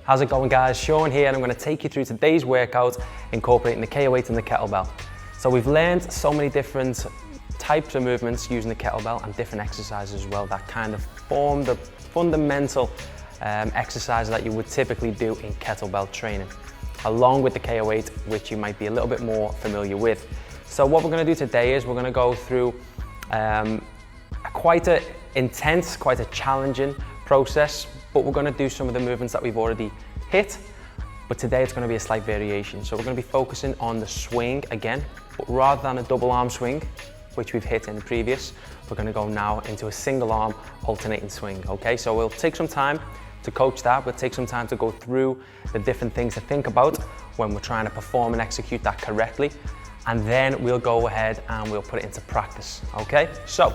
How's it going, guys? Sean here, and I'm going to take you through today's workout incorporating the KO8 and the kettlebell. So we've learned so many different types of movements using the kettlebell and different exercises as well that kind of form the fundamental exercises that you would typically do in kettlebell training, along with the KO8, which you might be a little bit more familiar with. So what we're going to do today is we're going to go through quite an intense, quite a challenging process, but we're going to do some of the movements that we've already hit, but today it's going to be a slight variation. So we're going to be focusing on the swing again, but rather than a double arm swing, which we've hit in the previous, we're going to go now into a single arm alternating swing. Okay, so we'll take some time to coach that. We'll take some time to go through the different things to think about when we're trying to perform and execute that correctly, and then we'll go ahead and we'll put it into practice. Okay, so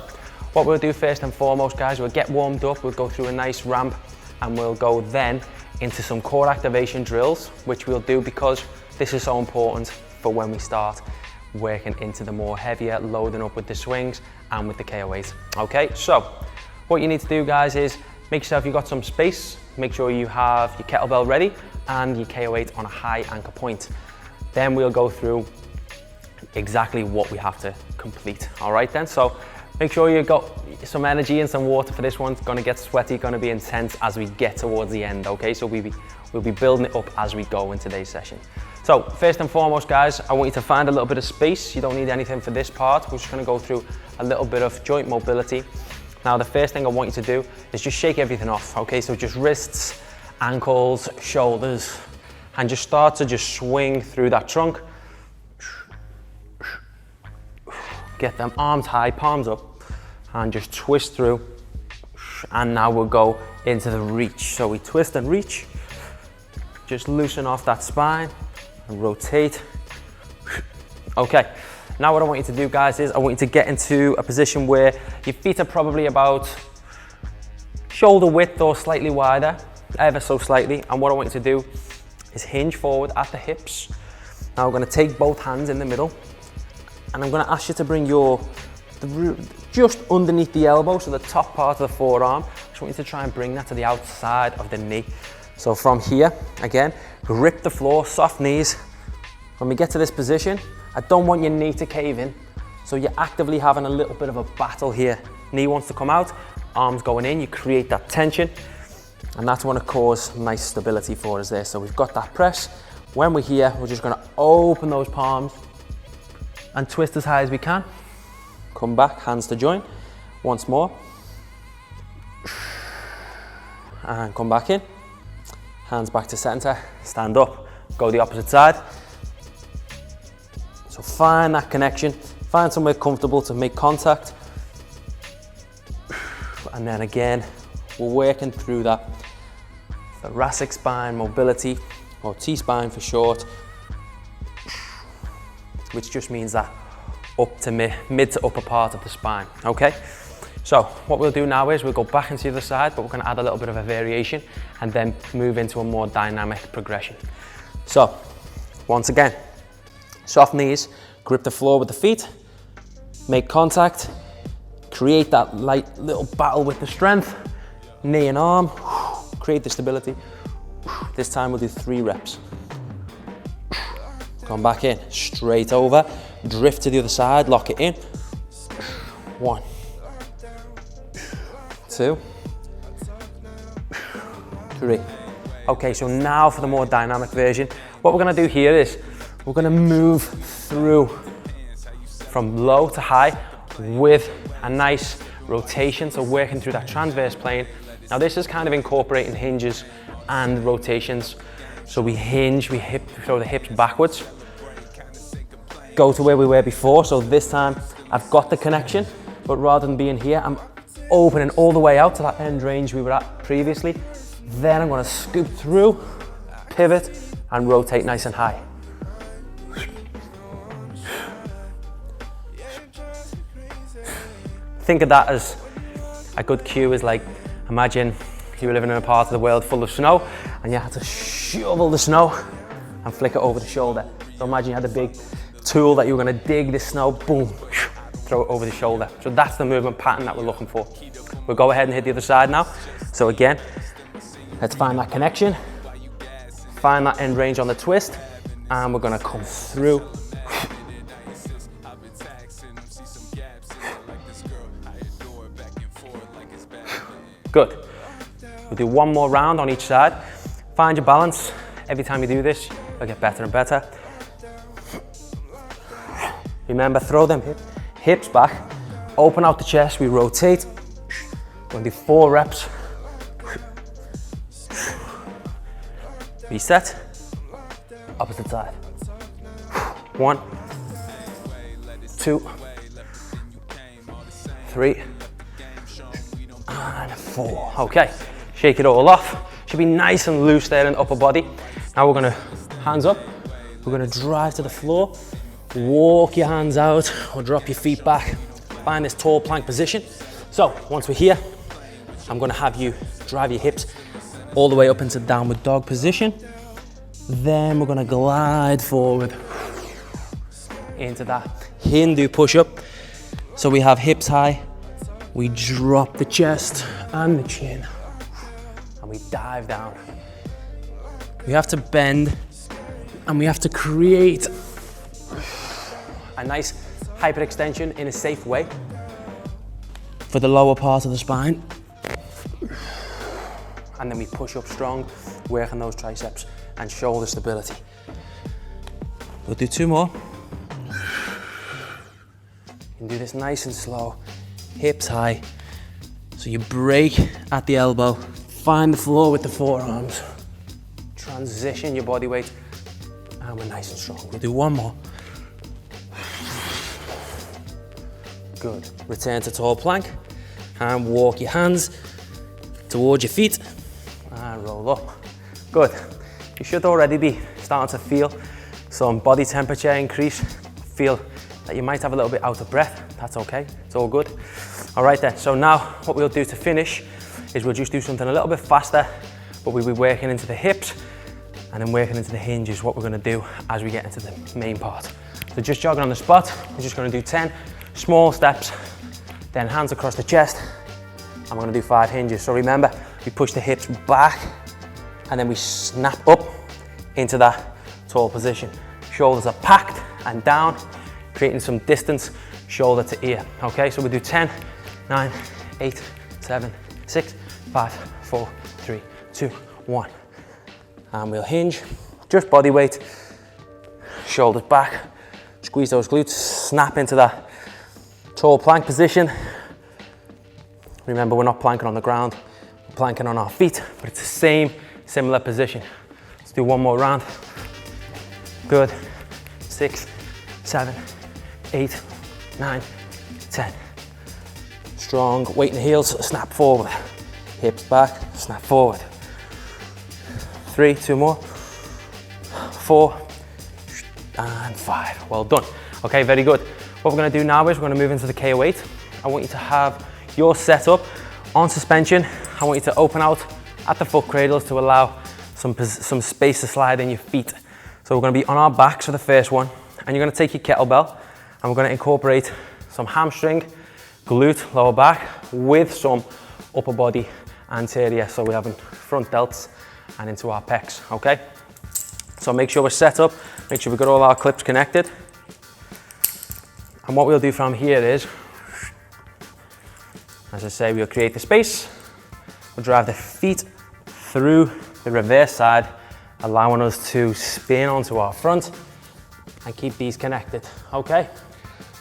what we'll do first and foremost, guys, we'll get warmed up, we'll go through a nice ramp, and we'll go then into some core activation drills, which we'll do because this is so important for when we start working into the more heavier, loading up with the swings and with the KO8. Okay, so what you need to do, guys, is make sure you've got some space, make sure you have your kettlebell ready and your KO8 on a high anchor point. Then we'll go through exactly what we have to complete. All right then, so make sure you've got some energy and some water for this one. It's gonna get sweaty, gonna be intense as we get towards the end, okay? So we'll be building it up as we go in today's session. So first and foremost, guys, I want you to find a little bit of space. You don't need anything for this part. We're just gonna go through a little bit of joint mobility. Now, the first thing I want you to do is just shake everything off, okay? So just wrists, ankles, shoulders, and just start to just swing through that trunk. Get them arms high, palms up, and just twist through. And now we'll go into the reach. So we twist and reach, just loosen off that spine and rotate. Okay, now what I want you to do, guys, is I want you to get into a position where your feet are probably about shoulder width or slightly wider, ever so slightly. And what I want you to do is hinge forward at the hips. Now we're going to take both hands in the middle, and I'm going to ask you to bring just underneath the elbow, so the top part of the forearm. I just want you to try and bring that to the outside of the knee. So from here, again, grip the floor, soft knees. When we get to this position, I don't want your knee to cave in. So you're actively having a little bit of a battle here. Knee wants to come out, arms going in, you create that tension, and that's going to cause nice stability for us there. So we've got that press. When we're here, we're just going to open those palms and twist as high as we can. Come back, hands to join. Once more. And come back in. Hands back to center, stand up, go the opposite side. So find that connection, find somewhere comfortable to make contact. And then again, we're working through that thoracic spine mobility, or T-spine for short, which just means that up to mid to upper part of the spine, okay? So what we'll do now is we'll go back into the other side, but we're gonna add a little bit of a variation and then move into a more dynamic progression. So once again, soft knees, grip the floor with the feet, make contact, create that light little battle with the strength, knee and arm, create the stability. This time we'll do 3 reps. Come back in, straight over, drift to the other side, lock it in. 1, 2, 3. Okay, so now for the more dynamic version. What we're gonna do here is we're gonna move through from low to high with a nice rotation, so working through that transverse plane. Now this is kind of incorporating hinges and rotations. So we hinge, we throw the hips backwards, go to where we were before. So this time I've got the connection, but rather than being here, I'm opening all the way out to that end range we were at previously. Then I'm gonna scoop through, pivot, and rotate nice and high. Think of that as a good cue is like, imagine you were living in a part of the world full of snow and you had to shovel the snow and flick it over the shoulder. So imagine you had a big tool that you were going to dig this snow, boom, throw it over the shoulder. So that's the movement pattern that we're looking for. We'll go ahead and hit the other side now. So again, let's find that connection. Find that end range on the twist, and we're gonna come through. Good. We'll do one more round on each side. Find your balance. Every time you do this, you'll get better and better. Remember, throw them hips back, open out the chest, we rotate. We're gonna do 4 reps. Reset, opposite side. 1, 2, 3, and 4. Okay, shake it all off. Should be nice and loose there in the upper body. Now we're gonna, hands up, we're gonna drive to the floor, walk your hands out or drop your feet back. Find this tall plank position. So once we're here, I'm gonna have you drive your hips all the way up into downward dog position. Then we're gonna glide forward into that Hindu push-up. So we have hips high, we drop the chest and the chin, and we dive down. We have to bend and we have to create a nice hyperextension in a safe way for the lower part of the spine. And then we push up strong, working those triceps and shoulder stability. We'll do 2 more. And do this nice and slow, hips high. So you break at the elbow, find the floor with the forearms, transition your body weight, and we're nice and strong. We'll do 1 more. Good. Return to tall plank and walk your hands towards your feet and roll up. Good. You should already be starting to feel some body temperature increase. Feel that you might have a little bit out of breath. That's okay. It's all good. All right then. So now what we'll do to finish is we'll just do something a little bit faster, but we'll be working into the hips and then working into the hinges, what we're going to do as we get into the main part. So just jogging on the spot, we're just going to do 10 small steps, then hands across the chest, and we're going to do 5 hinges. So remember, we push the hips back and then we snap up into that tall position. Shoulders are packed and down, creating some distance shoulder to ear. Okay, so we'll do 10, 9, 8, 7, 6, 5, 4, 3, 2, 1. And we'll hinge, just body weight, shoulders back, squeeze those glutes, snap into that tall plank position. Remember, we're not planking on the ground, we're planking on our feet, but it's the same, similar position. Let's do 1 more round. Good. 6, 7, 8, 9, 10. Strong, weight in the heels, snap forward. Hips back, snap forward. 3, 2 more. 4, and 5. Well done. Okay, very good. What we're gonna do now is we're gonna move into the KO8. I want you to have your setup on suspension. I want you to open out at the foot cradles to allow some space to slide in your feet. So we're gonna be on our backs for the first one, and you're gonna take your kettlebell, and we're gonna incorporate some hamstring, glute, lower back, with some upper body anterior. So we're having front delts and into our pecs, okay? So make sure we're set up, make sure we've got all our clips connected. And what we'll do from here is, as I say, we'll create the space, we'll drive the feet through the reverse side, allowing us to spin onto our front and keep these connected, okay?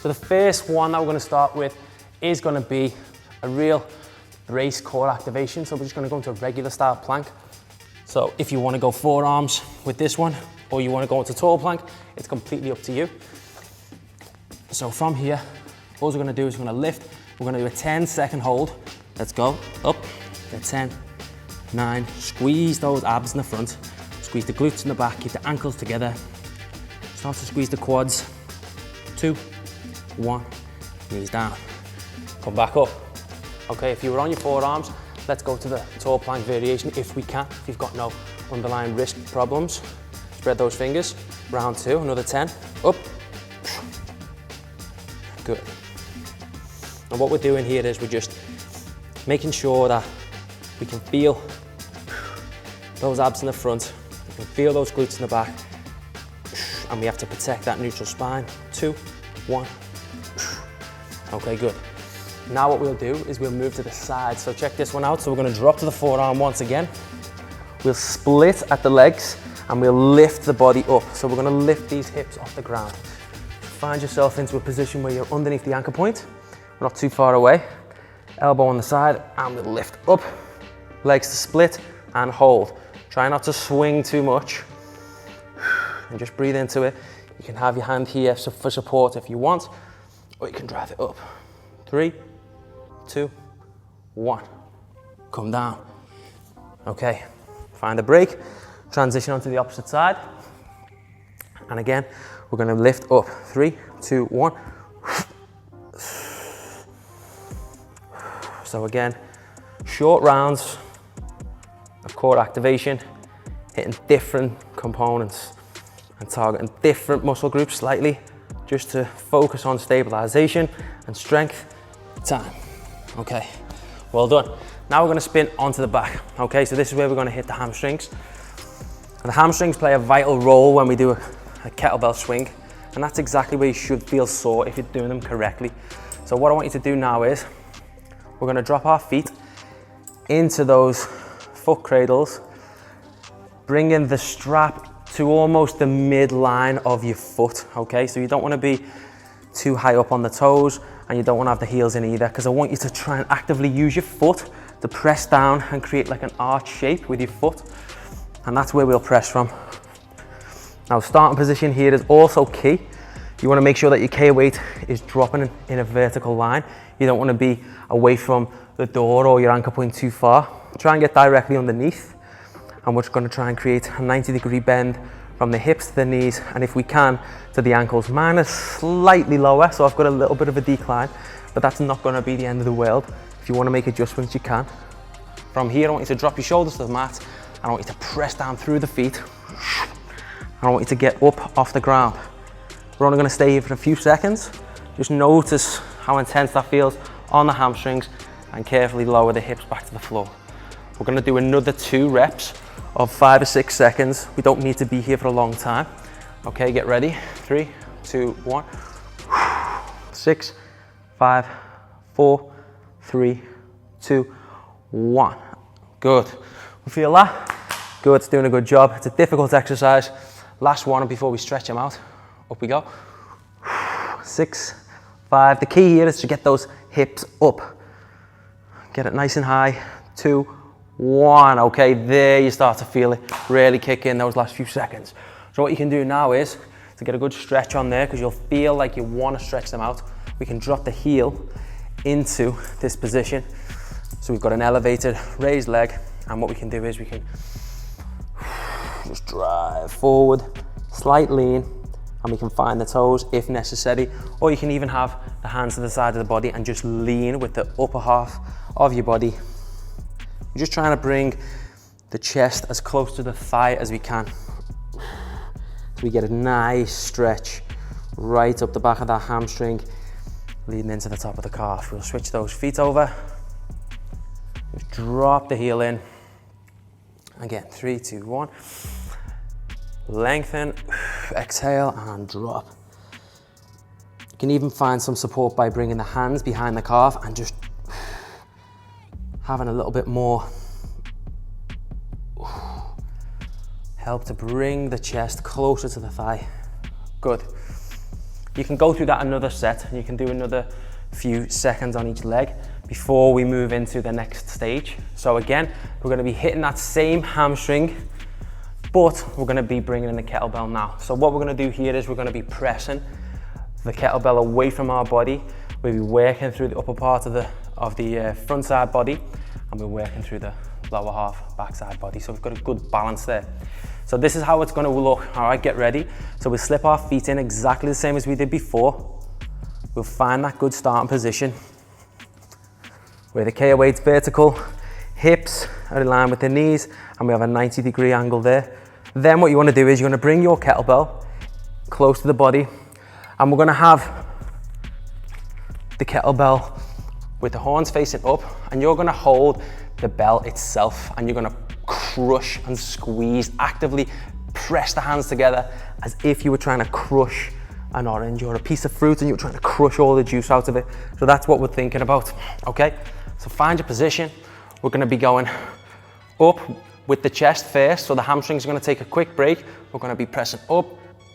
So the first one that we're gonna start with is gonna be a real brace core activation. So we're just gonna go into a regular style plank. So if you wanna go forearms with this one, or you wanna go into tall plank, it's completely up to you. So from here, all we're gonna do is we're gonna lift, we're gonna do a 10-second hold. Let's go, up, get 10, 9, squeeze those abs in the front, squeeze the glutes in the back, keep the ankles together, start to squeeze the quads, 2, 1, knees down, come back up. Okay, if you were on your forearms, let's go to the tall plank variation if we can, if you've got no underlying wrist problems. Spread those fingers, round 2, another 10, up, good. And what we're doing here is we're just making sure that we can feel those abs in the front, we can feel those glutes in the back. And we have to protect that neutral spine. 2, 1. Okay, good. Now what we'll do is we'll move to the side. So check this one out. So we're gonna drop to the forearm once again. We'll split at the legs and we'll lift the body up. So we're gonna lift these hips off the ground. Find yourself into a position where you're underneath the anchor point. We're not too far away. Elbow on the side and we'll lift up. Legs to split and hold. Try not to swing too much. And just breathe into it. You can have your hand here for support if you want, or you can drive it up. 3, 2, 1. Come down. Okay, find a break. Transition onto the opposite side. And again, we're gonna lift up. 3, 2, 1. So again, short rounds of core activation, hitting different components and targeting different muscle groups slightly, just to focus on stabilization and strength. Time. Okay, well done. Now we're gonna spin onto the back. Okay, so this is where we're gonna hit the hamstrings. And the hamstrings play a vital role when we do a kettlebell swing, and that's exactly where you should feel sore if you're doing them correctly. So what I want you to do now is, we're gonna drop our feet into those foot cradles, bringing the strap to almost the midline of your foot, okay? So you don't wanna be too high up on the toes, and you don't wanna have the heels in either, because I want you to try and actively use your foot to press down and create like an arch shape with your foot, and that's where we'll press from. Now, starting position here is also key. You wanna make sure that your KO8 is dropping in a vertical line. You don't wanna be away from the door or your anchor point too far. Try and get directly underneath. And we're just gonna try and create a 90-degree bend from the hips to the knees, and if we can, to the ankles. Mine is slightly lower, so I've got a little bit of a decline, but that's not gonna be the end of the world. If you wanna make adjustments, you can. From here, I want you to drop your shoulders to the mat, and I want you to press down through the feet. And I want you to get up off the ground. We're only gonna stay here for a few seconds. Just notice how intense that feels on the hamstrings, and carefully lower the hips back to the floor. We're gonna do another 2 reps of 5 or 6 seconds. We don't need to be here for a long time. Okay, get ready. 3, 2, 1. 6, 5, 4, 3, 2, 1. Good. We feel that? Good, it's doing a good job. It's a difficult exercise. Last one before we stretch them out. Up we go. 6, 5. The key here is to get those hips up. Get it nice and high. 2, 1. Okay, there you start to feel it really kick in those last few seconds. So what you can do now is to get a good stretch on there, because you'll feel like you want to stretch them out. We can drop the heel into this position. So we've got an elevated raised leg, and what we can do is we can just drive forward, slight lean, and we can find the toes if necessary, or you can even have the hands to the side of the body and just lean with the upper half of your body. We're just trying to bring the chest as close to the thigh as we can. So we get a nice stretch right up the back of that hamstring, leading into the top of the calf. We'll switch those feet over. Just drop the heel in. Again, 3, 2, 1. Lengthen, exhale, and drop. You can even find some support by bringing the hands behind the calf and just having a little bit more help to bring the chest closer to the thigh. Good. You can go through that another set, and you can do another few seconds on each leg before we move into the next stage. So again, we're going to be hitting that same hamstring, but we're going to be bringing in the kettlebell now. So what we're going to do here is we're going to be pressing the kettlebell away from our body. We'll be working through the upper part of the front side body, and we're working through the lower half, back side body. So we've got a good balance there. So this is how it's going to look. All right, get ready. So we'll slip our feet in exactly the same as we did before. We'll find that good starting position where the KO8's vertical, hips are in line with the knees, and we have a 90-degree angle there. Then what you want to do is you're going to bring your kettlebell close to the body, and we're going to have the kettlebell with the horns facing up, and you're going to hold the bell itself, and you're gonna crush and squeeze, actively press the hands together as if you were trying to crush an orange or a piece of fruit and you were trying to crush all the juice out of it. So that's what we're thinking about, okay? So find your position. We're gonna be going up with the chest first, so the hamstrings are gonna take a quick break. We're gonna be pressing up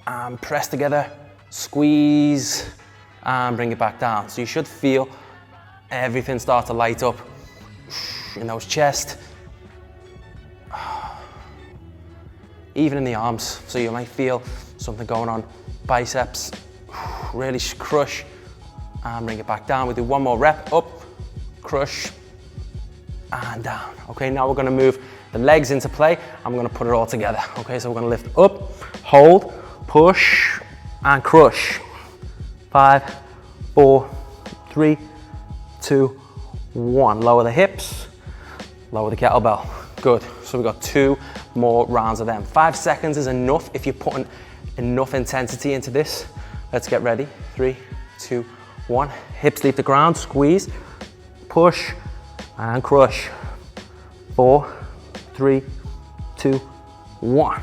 and press together, squeeze, and bring it back down. So you should feel everything start to light up in those chest, even in the arms. So you might feel something going on, biceps, really crush, and bring it back down. We do one more rep, up, crush, and down. Okay, now we're gonna move the legs into play. I'm gonna put it all together. Okay, so we're gonna lift up, hold, push, and crush. 5, 4, 3, 2, 1. Lower the hips, lower the kettlebell. Good, so we've got 2 more rounds of them. 5 seconds is enough if you're putting enough intensity into this. Let's get ready. 3, 2, 1. Hips leave the ground, squeeze, push, and crush. 4, 3, 2, 1.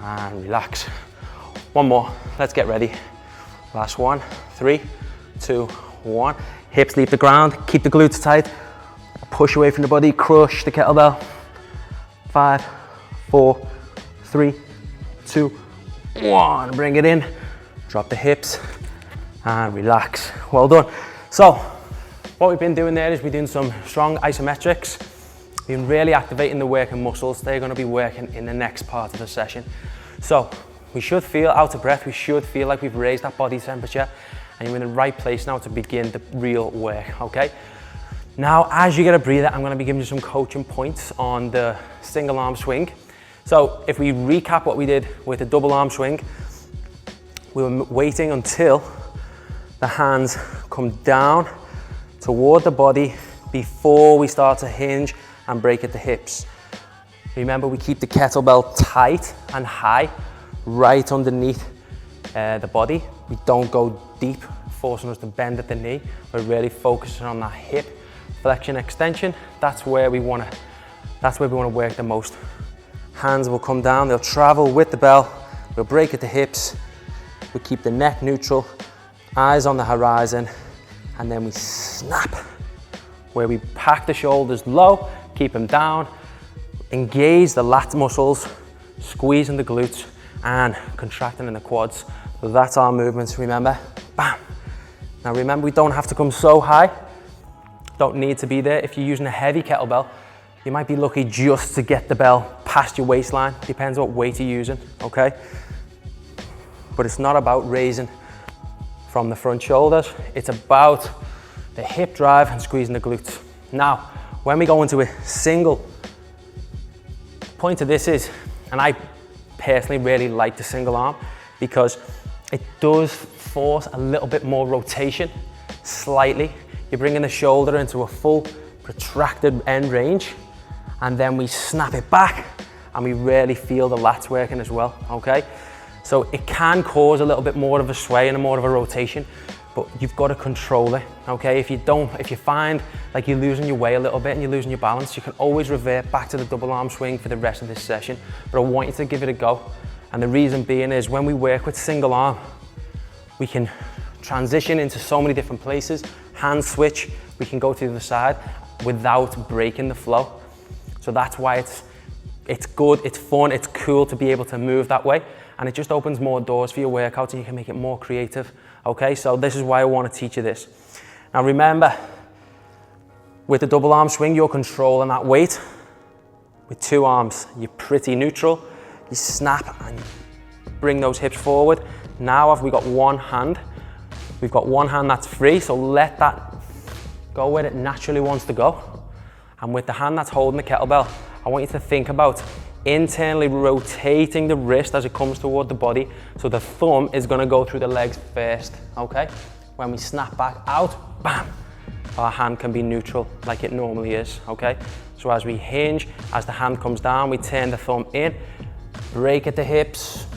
And relax. One more, let's get ready. Last one, 3, 2, 1. Hips leave the ground, keep the glutes tight. Push away from the body, crush the kettlebell. 5, 4, 3, 2, 1. Bring it in, drop the hips, and relax. Well done. So, what we've been doing there is we're doing some strong isometrics. We've been really activating the working muscles. They're gonna be working in the next part of the session. So, we should feel out of breath. We should feel like we've raised that body temperature, and you're in the right place now to begin the real work, okay? Now, as you get a breather, I'm gonna be giving you some coaching points on the single arm swing. So if we recap what we did with the double arm swing, we were waiting until the hands come down toward the body before we start to hinge and break at the hips. Remember, we keep the kettlebell tight and high, right underneath the body. We don't go deep, forcing us to bend at the knee. We're really focusing on that hip flexion extension. That's where we wanna work the most. Hands will come down, they'll travel with the bell, we'll break at the hips, we keep the neck neutral, eyes on the horizon, and then we snap, where we pack the shoulders low, keep them down, engage the lat muscles, squeezing the glutes, and contracting in the quads. So that's our movements, remember? Bam. Now remember, we don't have to come so high, don't need to be there. If you're using a heavy kettlebell, you might be lucky just to get the bell past your waistline. Depends what weight you're using, okay? But it's not about raising from the front shoulders. It's about the hip drive and squeezing the glutes. Now, when we go into a single, point of this is, and I personally really like the single arm because it does force a little bit more rotation, slightly. You're bringing the shoulder into a full protracted end range, and then we snap it back and we really feel the lats working as well, okay? So it can cause a little bit more of a sway and more of a rotation, but you've got to control it, okay? If you find like you're losing your way a little bit and you're losing your balance, you can always revert back to the double arm swing for the rest of this session, but I want you to give it a go. And the reason being is when we work with single arm, we can transition into so many different places, hand switch, we can go to the other side without breaking the flow. So that's why it's good, it's fun, it's cool to be able to move that way, and it just opens more doors for your workouts and you can make it more creative, okay? So this is why I want to teach you this. Now remember, with the double arm swing, you're controlling that weight. With 2 arms, you're pretty neutral. You snap and bring those hips forward. Now we've got one hand that's free, so let that go where it naturally wants to go. And with the hand that's holding the kettlebell, I want you to think about internally rotating the wrist as it comes toward the body, so the thumb is gonna go through the legs first, okay? When we snap back out, bam, our hand can be neutral like it normally is, okay? So as we hinge, as the hand comes down, we turn the thumb in, break at the hips,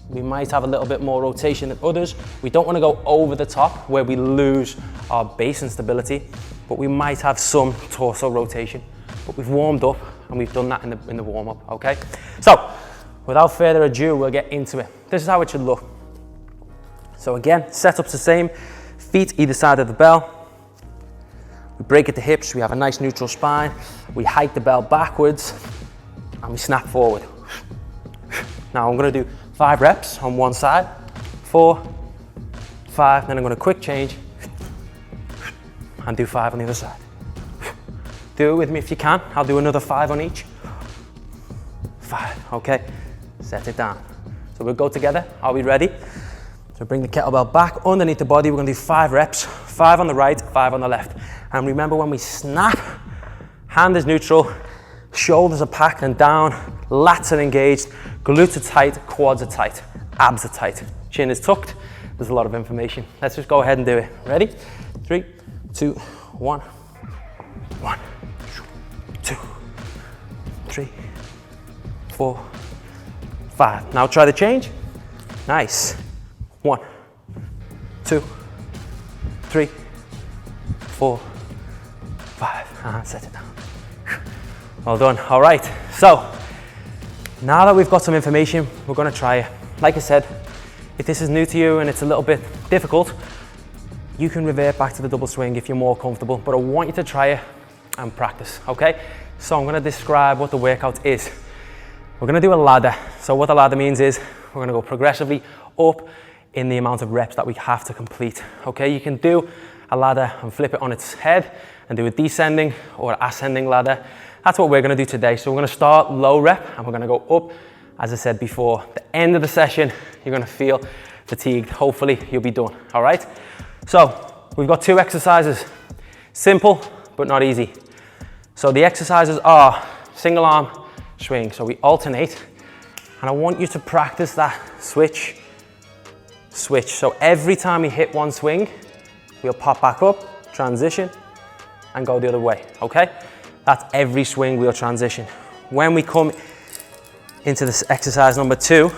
We might have a little bit more rotation than others. We don't want to go over the top where we lose our base and stability, but we might have some torso rotation. But we've warmed up and we've done that in the warm up, okay? So, without further ado, we'll get into it. This is how it should look. So again, setup's the same, feet either side of the bell. We break at the hips, we have a nice neutral spine. We hike the bell backwards and we snap forward. Now I'm gonna do 5 reps on one side, 4, 5, then I'm gonna quick change and do 5 on the other side. Do it with me if you can. I'll do another 5 on each. 5, okay, set it down. So we'll go together, are we ready? So bring the kettlebell back underneath the body, we're gonna do 5 reps, 5 on the right, 5 on the left. And remember when we snap, hand is neutral, shoulders are packed and down, lats are engaged, glutes are tight, quads are tight, abs are tight, chin is tucked. There's a lot of information. Let's just go ahead and do it. Ready? 3, 2, 1. 1, 2, 3, 4, 5. Now try the change. Nice. 1, 2, 3, 4, 5. And set it down. Well done. All right. So now that we've got some information, we're going to try it. Like I said, if this is new to you and it's a little bit difficult, you can revert back to the double swing if you're more comfortable, but I want you to try it and practice, okay? So I'm going to describe what the workout is. We're going to do a ladder. So what the ladder means is we're going to go progressively up in the amount of reps that we have to complete, okay? You can do a ladder and flip it on its head and do a descending or ascending ladder. That's what we're going to do today. So we're going to start low rep and we're going to go up. As I said before, the end of the session, you're going to feel fatigued. Hopefully you'll be done, all right? So we've got 2 exercises, simple but not easy. So the exercises are single arm swing. So we alternate and I want you to practice that switch, switch. So every time we hit one swing, we'll pop back up, transition and go the other way, okay? That's every swing we'll transition. When we come into this exercise number 2,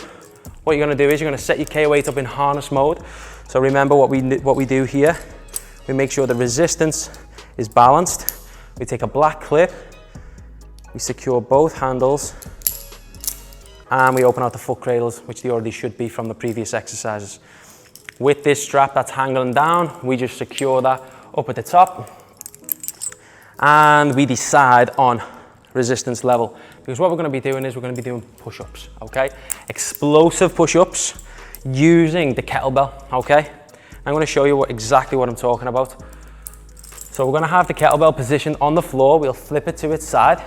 what you're gonna do is you're gonna set your KO8 up in harness mode. So remember what we do here. We make sure the resistance is balanced. We take a black clip, we secure both handles, and we open out the foot cradles, which they already should be from the previous exercises. With this strap that's hanging down, we just secure that up at the top, and we decide on resistance level. Because what we're going to be doing is we're going to be doing push-ups, okay? Explosive push-ups using the kettlebell, okay? I'm going to show you exactly what I'm talking about. So we're going to have the kettlebell positioned on the floor. We'll flip it to its side.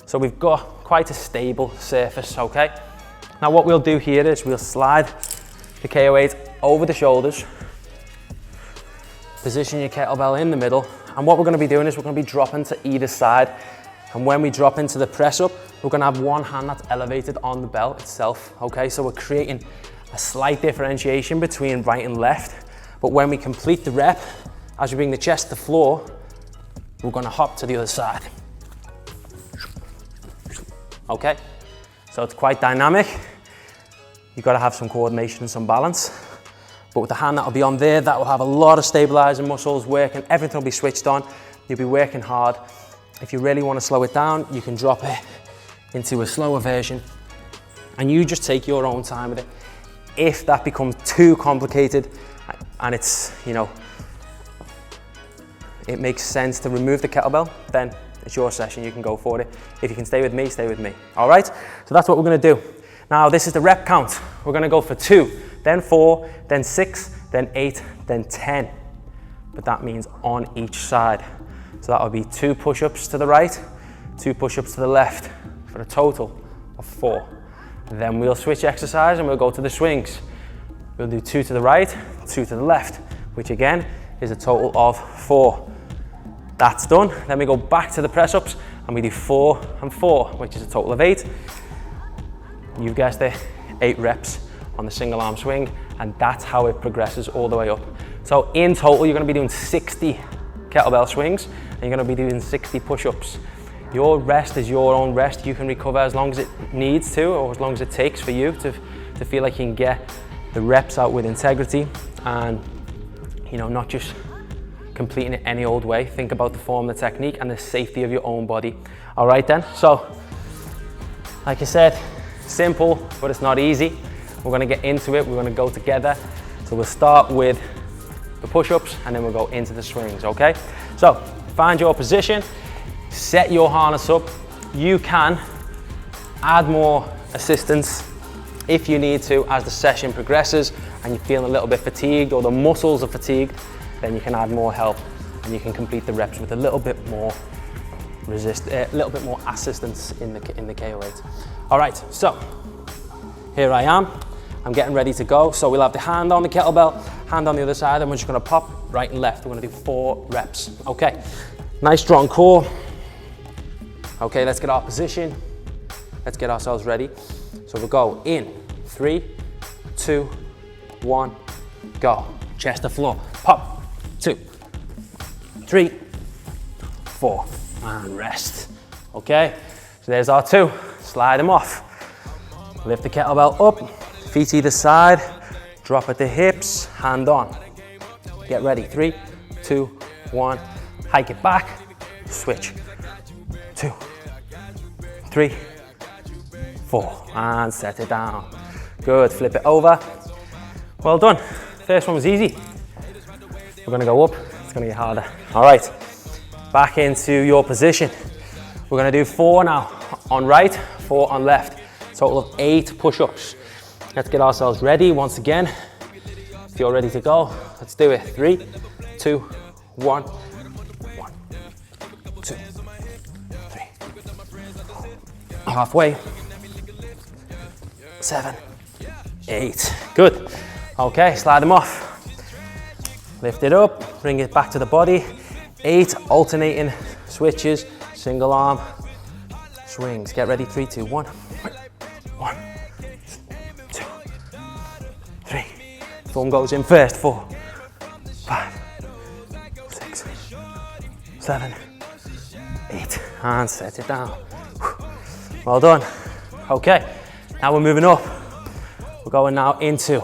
So we've got quite a stable surface, okay? Now what we'll do here is we'll slide the KO8 over the shoulders, position your kettlebell in the middle, and what we're going to be doing is we're going to be dropping to either side. And when we drop into the press up, we're going to have one hand that's elevated on the bell itself, okay? So we're creating a slight differentiation between right and left. But when we complete the rep, as we bring the chest to the floor, we're going to hop to the other side. Okay? So it's quite dynamic. You've got to have some coordination and some balance. But with the hand that will be on there, that will have a lot of stabilizing muscles working. Everything will be switched on. You'll be working hard. If you really want to slow it down, you can drop it into a slower version and you just take your own time with it. If that becomes too complicated and it's, you know, it makes sense to remove the kettlebell, then it's your session, you can go for it. If you can stay with me, stay with me. All right, so that's what we're gonna do. Now this is the rep count. We're gonna go for 2, then 4, then 6, then 8, then 10. But that means on each side. So that'll be 2 push-ups to the right, 2 push-ups to the left, for a total of 4. Then we'll switch exercise and we'll go to the swings. We'll do 2 to the right, 2 to the left, which again is a total of 4. That's done. Then we go back to the press-ups and we do 4 and 4, which is a total of 8. You've guessed it, 8 reps on the single arm swing, and that's how it progresses all the way up. So in total, you're gonna be doing 60 kettlebell swings, and you're gonna be doing 60 push-ups. Your rest is your own rest. You can recover as long as it needs to, or as long as it takes for you to to feel like you can get the reps out with integrity and, you know, not just completing it any old way. Think about the form, the technique, and the safety of your own body. All right then, so like I said, simple, but it's not easy. We're gonna get into it, we're gonna go together. So we'll start with the push-ups and then we'll go into the swings, okay? So find your position, set your harness up. You can add more assistance if you need to as the session progresses and you're feeling a little bit fatigued or the muscles are fatigued, then you can add more help and you can complete the reps with a little bit more assistance in the KO8. All right, so here I am. I'm getting ready to go. So we'll have the hand on the kettlebell, hand on the other side, and we're just gonna pop right and left. We're gonna do 4 reps. Okay, nice strong core. Okay, let's get our position. Let's get ourselves ready. So we'll go in 3, 2, 1, go. Chest to floor, pop, 2, 3, 4, and rest. Okay, so there's our 2. Slide them off. Lift the kettlebell up, feet either side, drop at the hips, hand on. Get ready, 3, 2, 1, hike it back, switch, 2, 3, 4, and set it down. Good, flip it over. Well done. First one was easy. We're gonna go up, it's gonna get harder. All right, back into your position. We're gonna do 4 now, on right, 4 on left. Total of 8 push-ups. Let's get ourselves ready once again. If you're ready to go, let's do it. 3, 2, 1, 1, 2, 3, halfway, 7, 8. Good. Okay, slide them off. Lift it up, bring it back to the body. 8 alternating switches, single arm swings. Get ready, 3, 2, 1. 1, 2, 3. Thumb goes in first. 4, 5, 6, 7, 8. And set it down. Well done. Okay, now we're moving up. We're going now into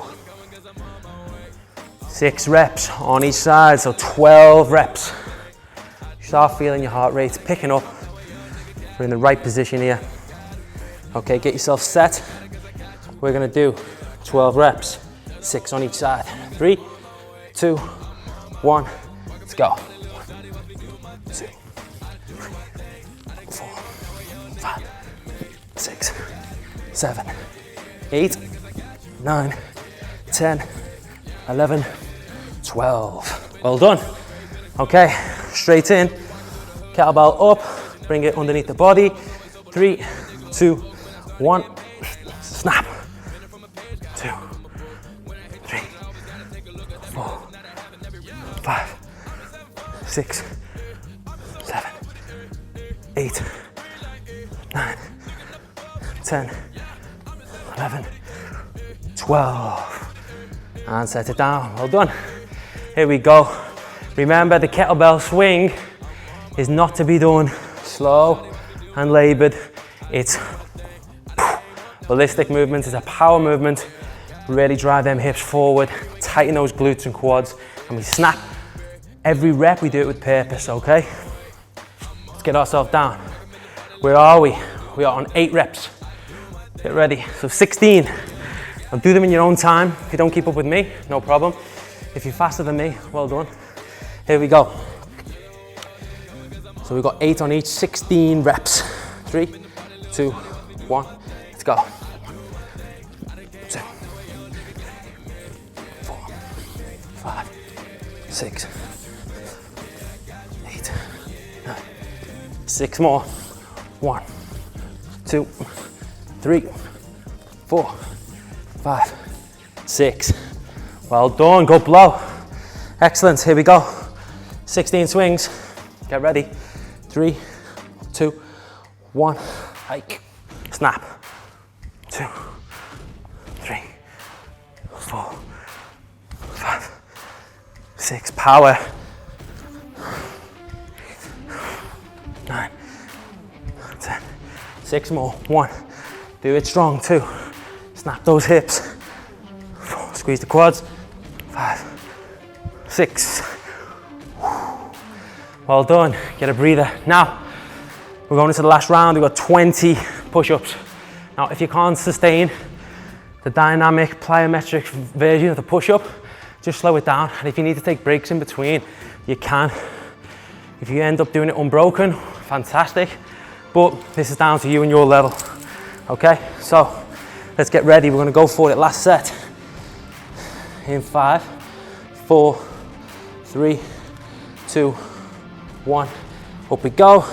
6 reps on each side, so 12 reps. Start feeling your heart rate picking up. We're in the right position here. Okay, get yourself set. We're gonna do 12 reps, 6 on each side. 3, 2, 1, let's go. 1, 2, 3, 4, 5, 6, 7, 8, 9, 10, 11, 12. Well done. Okay, straight in, kettlebell up, bring it underneath the body. 3, 2, 1, snap. 2, 3, 4, 5, 6, 7, 8, 9, 10, 11, 12. And set it down. Well done. Here we go. Remember, the kettlebell swing is not to be done slow and labored. It's ballistic movement, it's a power movement. Really drive them hips forward, tighten those glutes and quads, and we snap. Every rep we do it with purpose, okay? Let's get ourselves down. Where are we? We are on 8 reps. Get ready, so 16. And do them in your own time. If you don't keep up with me, no problem. If you're faster than me, well done. Here we go. So we've got 8 on each, 16 reps. 3, 2, 1, let's go. 1, 2, 4, 5, 6, 8, 9, 6 more. 1, 2, 3, 4, 5, 6. Well done, go below. Excellent, here we go. 16 swings, get ready. 3, 2, 1, hike, snap. 2, 3, 4, 5, 6, power. 9, 10, 6 more. 1, do it strong. 2, Snap those hips. 4, squeeze the quads. 5, 6. Well done, get a breather. Now, we're going into the last round. We've got 20 push-ups. Now, if you can't sustain the dynamic plyometric version of the push-up, just slow it down. And if you need to take breaks in between, you can. If you end up doing it unbroken, fantastic. But this is down to you and your level. Okay, so let's get ready. We're gonna go for it. Last set. In 5, 4, 3, 2, 1. Up we go.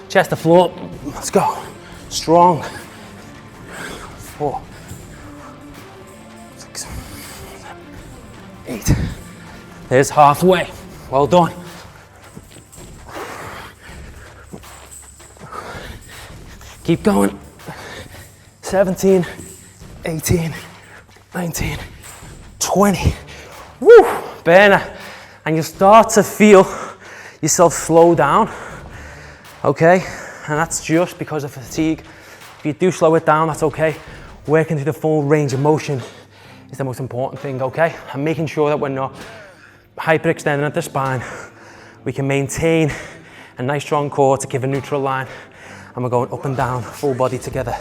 Chest to floor. Let's go. Strong. 4, 6, 8. There's halfway. Well done. Keep going. 17, 18, 19, 20. Woo! Burner. And you start to feel yourself slow down. Okay? And that's just because of fatigue. If you do slow it down, that's okay. Working to the full range of motion is the most important thing, okay? And making sure that we're not hyperextending at the spine. We can maintain a nice strong core to give a neutral line. And we're going up and down, full body together.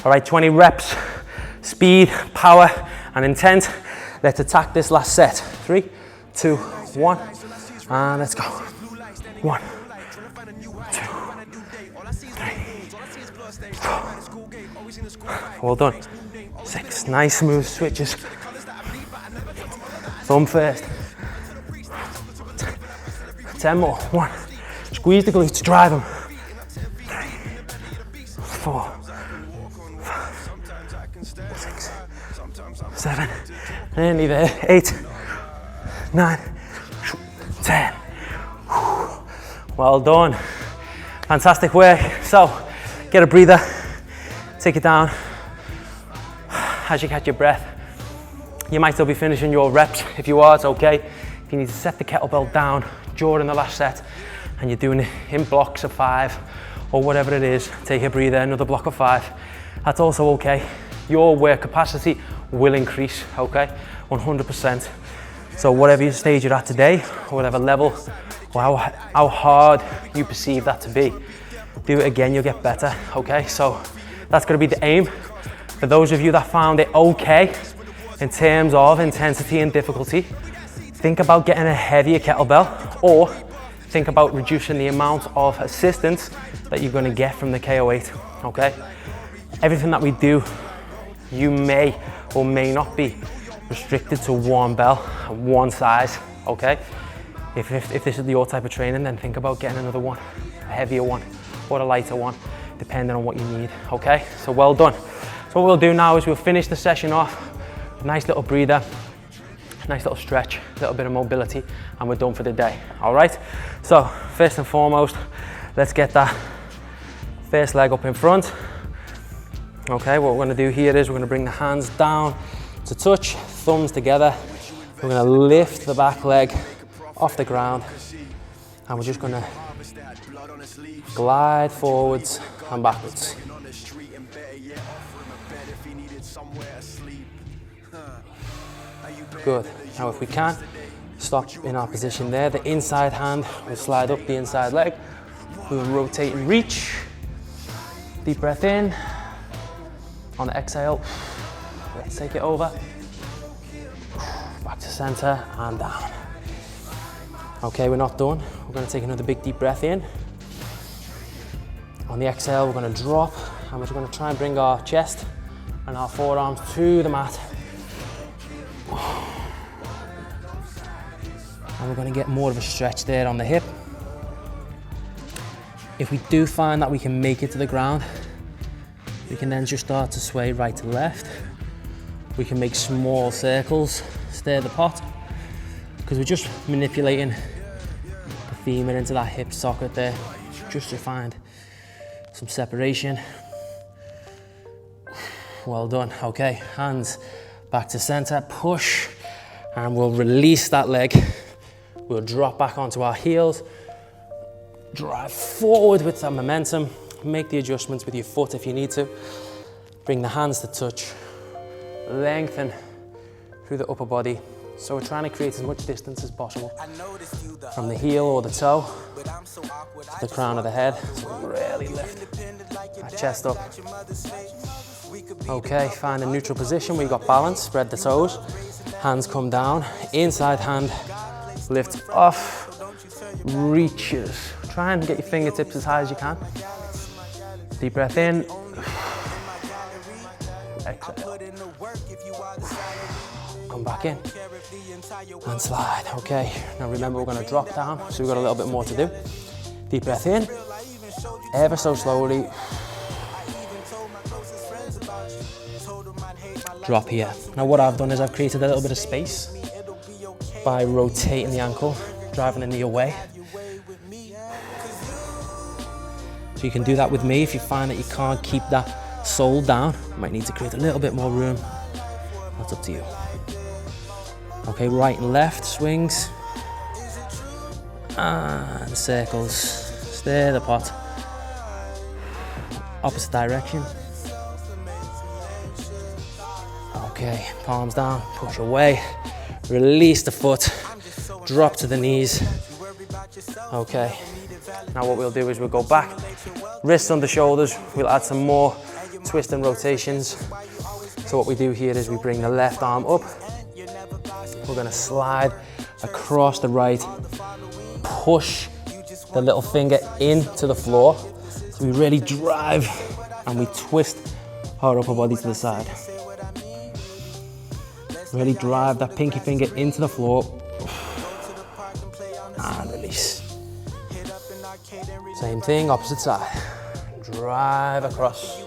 All right, 20 reps, speed, power, and intent. Let's attack this last set. 3, 2, 1, and let's go. 1, 2, 3, 4. Well done. 6, nice smooth switches. Thumb first. 10 more. 1, squeeze the glutes, drive them. 4, 5, 6, 7, nearly there. 8, 9, 10. Well done. Fantastic work. So, get a breather, take it down. As you catch your breath, you might still be finishing your reps. If you are, it's okay. If you need to set the kettlebell down during the last set and you're doing it in blocks of 5, or whatever it is, take a breather, another block of 5. That's also okay. Your work capacity will increase, okay? 100%. So whatever stage you're at today, or whatever level, or how hard you perceive that to be, do it again, you'll get better, okay? So that's gonna be the aim. For those of you that found it okay in terms of intensity and difficulty, think about getting a heavier kettlebell, or think about reducing the amount of assistance that you're going to get from the KO8, okay? Everything that we do, you may or may not be restricted to one bell and one size, okay? If this is your type of training, then think about getting another one, a heavier one or a lighter one, depending on what you need, okay? So well done. So what we'll do now is we'll finish the session off, a nice little breather, nice little stretch, a little bit of mobility, and we're done for the day, all right? So first and foremost, let's get that first leg up in front. Okay, what we're gonna do here is we're gonna bring the hands down to touch, thumbs together. We're gonna lift the back leg off the ground, and we're just gonna glide forwards and backwards. Good. Now if we can, stop in our position there. The inside hand will slide up the inside leg. We'll rotate and reach. Deep breath in. On the exhale, let's take it over. Back to center and down. Okay, we're not done. We're gonna take another big deep breath in. On the exhale, we're gonna drop, and we're gonna try and bring our chest and our forearms to the mat. And we're going to get more of a stretch there on the hip. If we do find that we can make it to the ground, we can then just start to sway right to left. We can make small circles, stir the pot, because we're just manipulating the femur into that hip socket there, just to find some separation. Well done. Okay, hands back to center, push, and we'll release that leg. We'll drop back onto our heels, drive forward with that momentum, make the adjustments with your foot if you need to. Bring the hands to touch, lengthen through the upper body. So we're trying to create as much distance as possible from the heel or the toe to the crown of the head. So really lift that chest up. Okay, find a neutral position where you got balance, spread the toes, hands come down, inside hand, lift off, reaches. Try and get your fingertips as high as you can. Deep breath in. Exhale. Come back in and slide. Okay, now remember we're going to drop down, so we've got a little bit more to do. Deep breath in, ever so slowly. Drop here. Now what I've done is I've created a little bit of space by rotating the ankle, driving the knee away. So you can do that with me if you find that you can't keep that sole down. You might need to create a little bit more room. That's up to you. Okay, right and left swings and circles. Stir the pot. Opposite direction. Okay, palms down, push away. Release the foot. Drop to the knees. Okay, now what we'll do is we'll go back, wrists under shoulders. We'll add some more twist and rotations. So what we do here is we bring the left arm up. We're gonna slide across the right, push the little finger into the floor. So we really drive and we twist our upper body to the side. Really drive that pinky finger into the floor and release. Same thing, opposite side. Drive across.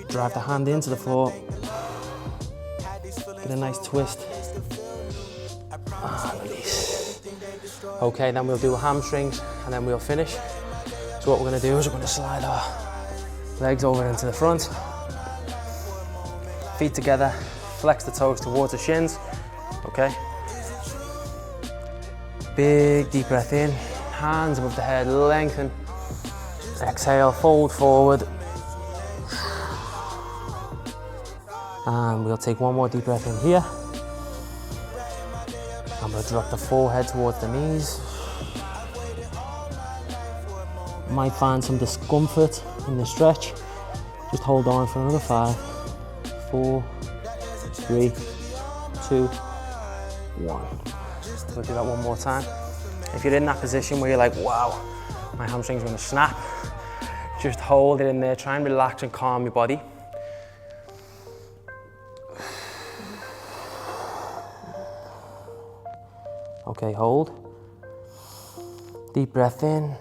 Drive the hand into the floor. Get a nice twist. And release. Okay, then we'll do hamstrings and then we'll finish. So what we're going to do is we're going to slide our legs over into the front. Feet together. Flex the toes towards the shins. Okay. Big deep breath in. Hands above the head, lengthen. Exhale, fold forward. And we'll take one more deep breath in here. And we'll drop the forehead towards the knees. Might find some discomfort in the stretch. Just hold on for another 5, 4, 3, 2, 1. We'll do that one more time. If you're in that position where you're like, wow, my hamstring's gonna snap, just hold it in there. Try and relax and calm your body. Okay, hold. Deep breath in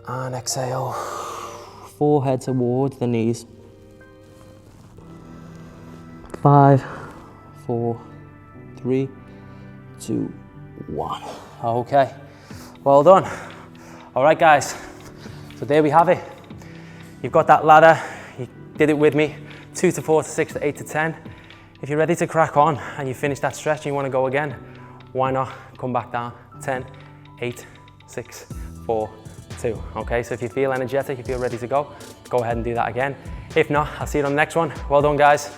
and exhale. Forehead towards the knees. 5, 4, 3, 2, 1. Okay, well done. All right, guys, so there we have it. You've got that ladder, you did it with me, 2 to 4 to 6 to 8 to 10. If you're ready to crack on and you finish that stretch and you want to go again, why not come back down? 10, 8, 6, 4, 2. Okay, so if you feel energetic, if you're ready to go, go ahead and do that again. If not, I'll see you on the next one. Well done, guys.